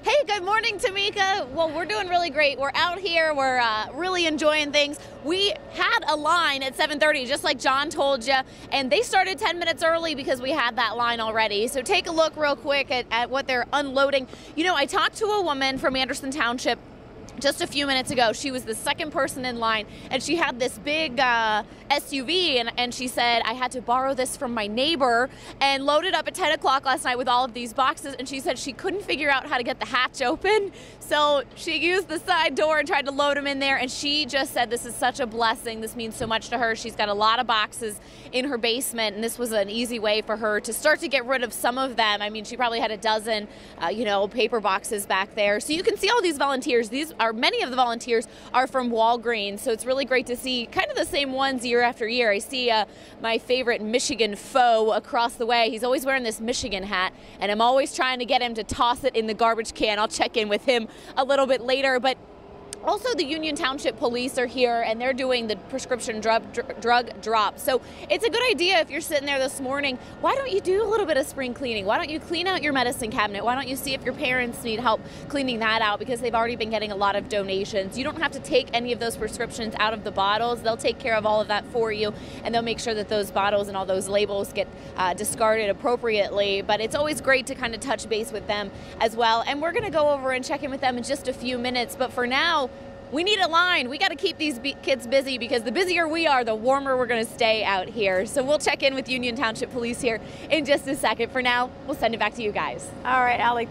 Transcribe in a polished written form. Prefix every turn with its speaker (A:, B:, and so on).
A: Hey, good morning, Tamika. Well, we're doing really great. We're out here. We're really enjoying things. We had a line at 7:30, just like John told you, and they started 10 minutes early because we had that line already. So take a look real quick at what they're unloading. You know, I talked to a woman from Anderson Township just a few minutes ago. She was the second person in line, and she had this big SUV, and she said, I had to borrow this from my neighbor and load it up at 10 o'clock last night with all of these boxes, and she said she couldn't figure out how to get the hatch open, so she used the side door and tried to load them in there, and she just said this is such a blessing. This means so much to her. She's got a lot of boxes in her basement, and this was an easy way for her to start to get rid of some of them. I mean, she probably had a dozen, paper boxes back there. So you can see all these volunteers. Many of the volunteers are from Walgreens, so it's really great to see kind of the same ones year after year. I see my favorite Michigan foe across the way. He's always wearing this Michigan hat, and I'm always trying to get him to toss it in the garbage can. I'll check in with him a little bit later, but also, the Union Township police are here, and they're doing the prescription drug drop. So it's a good idea if you're sitting there this morning, why don't you do a little bit of spring cleaning? Why don't you clean out your medicine cabinet? Why don't you see if your parents need help cleaning that out, because they've already been getting a lot of donations. You don't have to take any of those prescriptions out of the bottles. They'll take care of all of that for you, and they'll make sure that those bottles and all those labels get discarded appropriately. But it's always great to kind of touch base with them as well. And we're going to go over and check in with them in just a few minutes. But for now, we need a line. We got to keep these kids busy, because the busier we are, the warmer we're going to stay out here. So we'll check in with Union Township Police here in just a second. For now, we'll send it back to you guys.
B: All right, Allie.